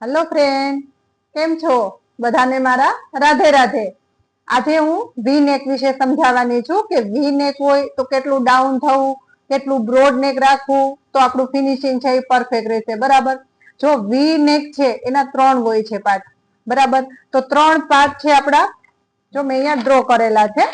Hello friend, કેમ છો? બધાને મારા રાધે રાધે. આજે હું વી નેક વિશે સમજાવવાની છું કે વી નેક હોય તો કેટલું ડાઉન થવું, કેટલું બ્રોડ નેક રાખવું તો આપણું ફિનિશિંગ છે એ પરફેક્ટ રહેશે. બરાબર. જો વી નેક છે એના 3 હોય છે પાર્ટ. બરાબર. તો 3 પાર્ટ છે આપડા, જો મેં અહીંયા ડ્રો કરેલા છે,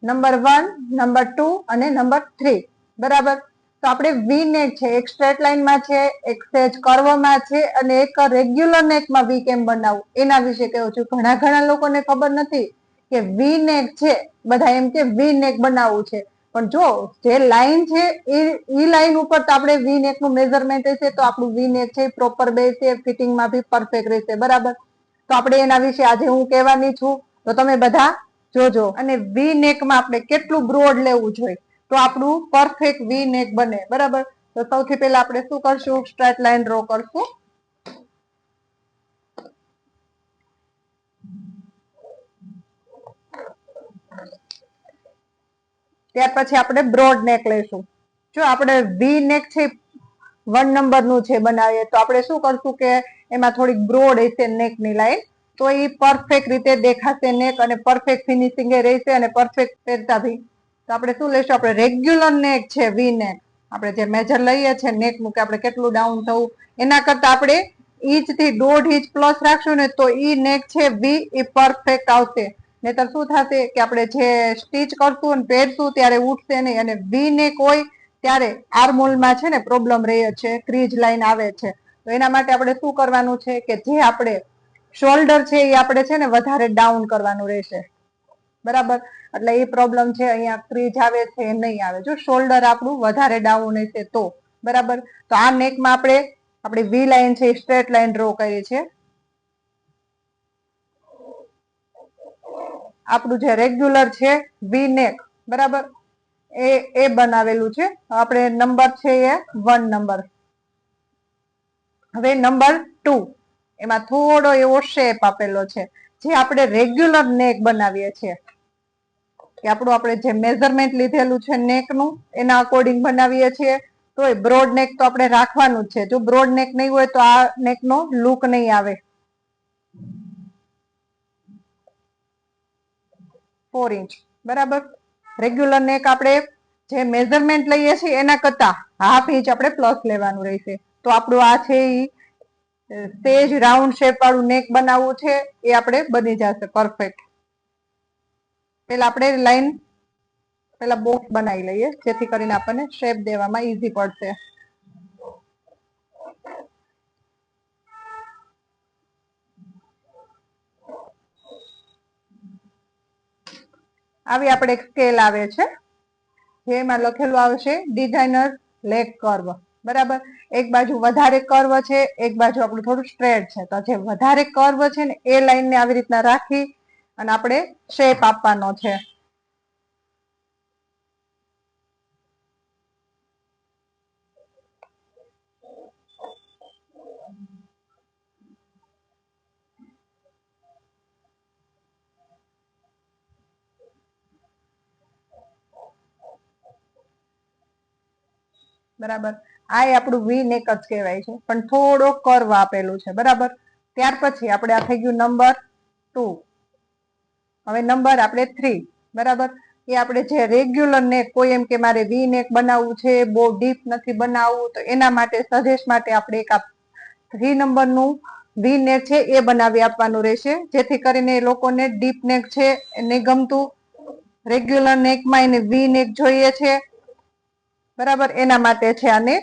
નંબર 1, નંબર 2 અને નંબર 3. બરાબર. તો આપણે વી નેક છે એક સ્ટ્રેટ લાઈનમાં છે, એક સેજ કર્વમાં છે અને એક રેગ્યુલર નેકમાં વી કેમ બનાવવું એના વિશે કહું છું. ઘણા લોકોને ખબર નથી કે વી નેક છે, બધા એમ કે વી નેક બનાવવું છે, પણ જો જે લાઈન છે એ લાઈન ઉપર તો આપણે વી નેક નું મેઝરમેન્ટ હશે તો આપણું વી નેક છે પ્રોપર બેસશે, ફિટિંગમાં બી પરફેક્ટ રહેશે. બરાબર. તો આપણે એના વિશે આજે હું કહેવાની છું, તો તમે બધા જોજો. અને વી નેકમાં આપણે કેટલું બ્રોડ લેવું જોઈએ તો આપણું પરફેક્ટ વી નેક બને. બરાબર. તો સૌથી પહેલા આપણે શું કરશું, સ્ટ્રેટ લાઈન ડ્રો કરશું. ત્યાર પછી આપણે બ્રોડ નેક લઈશું. જો આપણે વી નેક છે 1 નંબર નું છે બનાવીએ તો આપણે શું કરશું કે એમાં થોડીક બ્રોડ હશે નેક ની લાઈન, તો એ પરફેક્ટ રીતે દેખાશે નેક અને પરફેક્ટ ફિનિશિંગ એ રહેશે અને પરફેક્ટ પહેરતા ભી. તો આપણે શું લઈશું, આપણે રેગ્યુલર નેક છે વી નેક, આપણે જે મેજર લઈએ છીએ નેક નું કે આપણે કેટલું ડાઉન થવું, એના કરતા આપણે ઇંચ થી 1.5 ઇંચ પ્લસ રાખશું ને તો ઈ નેક છે વી એ પરફેક્ટ આવશે. નહીતર શું થશે કે આપણે જે સ્ટીચ કરશું અને પહેરશું ત્યારે ઉઠશે નહીં, અને વી નેક હોય ત્યારે આર્મહોલમાં છે ને પ્રોબ્લેમ રહે છે, ક્રીજ લાઈન આવે છે. તો એના માટે આપણે શું કરવાનું છે કે જે આપણે શોલ્ડર છે એ આપણે છે ને વધારે ડાઉન કરવાનું રહેશે. બરાબર. એટલે એ પ્રોબ્લેમ છે, અહીંયા ક્રીજ આવે છે એ નહીં આવે જો શોલ્ડર આપણું વધારે ડાઉન હશે તો. બરાબર. તો આ નેકમાં આપણે આપણી વી લાઈન છે સ્ટ્રેટ લાઈન ડ્રો કરી છે. આપણું જે રેગ્યુલર છે વી નેક, બરાબર, એ બનાવેલું છે. આપણે નંબર છે એ 1 નંબર. હવે નંબર 2, એમાં થોડો એવો શેપ આપેલો છે જે આપણે રેગ્યુલર નેક બનાવીએ છીએ, કે આપણું આપણે જે મેઝરમેન્ટ લીધેલું છે નેક નું એના અકોર્ડિંગ બનાવીએ છીએ. તો બ્રોડ નેક તો આપણે રાખવાનું જ છે. જો બ્રોડ નેક નહીં હોય તો આ નેક નો લુક નહીં આવે. 4 ઇંચ. બરાબર. રેગ્યુલર નેક આપણે જે મેઝરમેન્ટ લઈએ છીએ એના કરતા 1/2 ઇંચ આપણે પ્લસ લેવાનું રહેશે. તો આપણું આ છે સેજ રાઉન્ડ શેપ વાળું નેક બનાવવું છે એ આપણે બની જશે પરફેક્ટ. પેલા આપણે લાઈન પેલા બોક્સ બનાવી લઈએ જેથી કરીને આપણને શેપ દેવામાં ઈઝી પડશે. આવી આપણે એક સ્કેલ આવે છે જેમાં લખેલું આવશે ડિઝાઇનર લેગ કર્વ. બરાબર. એક બાજુ વધારે કર્વ છે, એક બાજુ આપણું થોડું સ્ટ્રેટ છે. તો જે વધારે કર્વ છે ને એ લાઈનને આવી રીતના રાખી અને આપણે શેપ આપવાનો છે. બરાબર. આ આપણું વી નેક જ કહેવાય છે, પણ થોડો કર્વ આપેલું છે. બરાબર. ત્યાર પછી આપણે આ થઈ ગયું નંબર 2. હવે નંબર આપણે 3. બરાબર. એ આપણે જે રેગ્યુલર નેક, કોઈ એમ કે મારે વી નેક બનાવવું છે, બહુ ડીપ નથી બનાવવું, તો એના માટે સજેસ્ટ માટે આપણે એક 3 નંબરનું વી નેક છે એ બનાવી આપવાનું રહેશે, જેથી કરીને લોકોને ડીપ નેક છે નહીં ગમતું, રેગ્યુલર નેકમાં એને વી નેક જોઈએ છે. બરાબર. એના માટે છે આને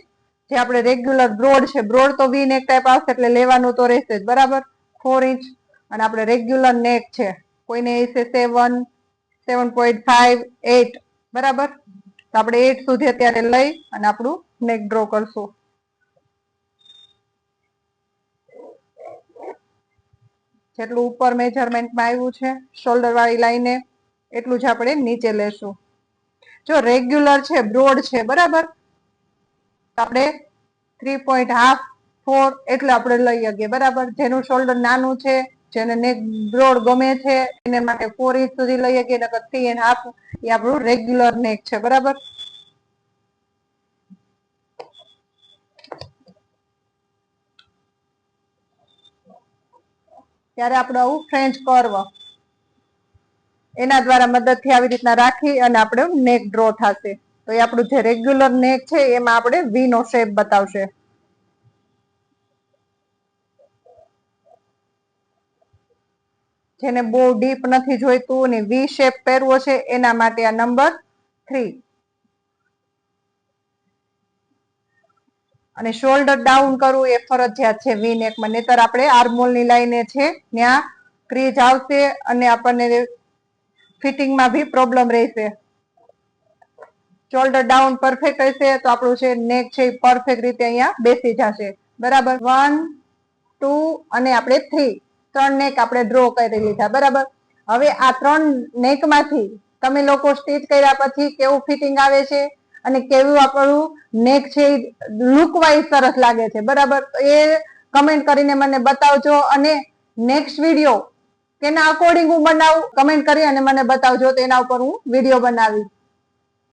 જે આપણે રેગ્યુલર બ્રોડ છે, બ્રોડ તો વી નેક ટાઈપ આવશે એટલે લેવાનું તો રહેશે જ. બરાબર. 4 ઇંચ. અને આપણે રેગ્યુલર નેક છે, કોઈને હશે 7, 7.5, 8. બરાબર. તો આપણે 8 સુધી અત્યારે લઈ અને આપણું નેક ડ્રો કરશું. જેટલું ઉપર મેજરમેન્ટમાં આવ્યું છે શોલ્ડર વાળી લાઈને એટલું જ આપણે નીચે લેશું. જો રેગ્યુલર છે, બ્રોડ છે, બરાબર, આપણે 3.5, 4 એટલે આપણે લઈ શકીએ. બરાબર. જેનું શોલ્ડર નાનું છે, જેને નેક બ્રોડ ગમે છે, એને માટે 4 ઇંચ સુધી લઈ શકીએ, નકર 3.5 એ આપણું રેગ્યુલર નેક છે. બરાબર. ત્યારે આપણું આવું ફ્રેન્ચ કર્વ એના દ્વારા મદદથી આવી રીતના રાખી અને આપણે નેક ડ્રો થશે. તો એ આપણું જે રેગ્યુલર નેક છે એમાં આપણે વી નો શેપ બતાવશે. જેને બહુ ડીપ નથી જોઈતું અને વી શેપ પહેરવો છે એના માટે આ નંબર 3. અને શોલ્ડર ડાઉન કરવું એ ફરજિયાત છે વી નેકમાં, નહીતર આપણે આર્મહોલ ની લાઈને છે ત્યાં ક્રીજ આવશે અને આપણને ફિટિંગમાં બી પ્રોબ્લેમ રહેશે. શોલ્ડર ડાઉન પરફેક્ટ હશે તો આપણું છે નેક છે એ પરફેક્ટ રીતે અહીંયા બેસી જશે. બરાબર. 1, 2 અને આપણે 3 ત્રણ નેક આપણે ડ્રો કરી લીધા. બરાબર. હવે આ ત્રણ નેક માંથી તમે લોકો સ્ટીચ કર્યા પછી કેવું ફિટિંગ આવે છે અને કેવું આપણું નેક છે લુક વાઇઝ સરસ લાગે છે. બરાબર. એ કમેન્ટ કરીને મને બતાવજો અને નેક્સ્ટ વિડીયો કેના અકોર્ડિંગ હું બનાવું કમેન્ટ કરી અને મને બતાવજો, તો એના ઉપર હું વિડીયો બનાવીશ.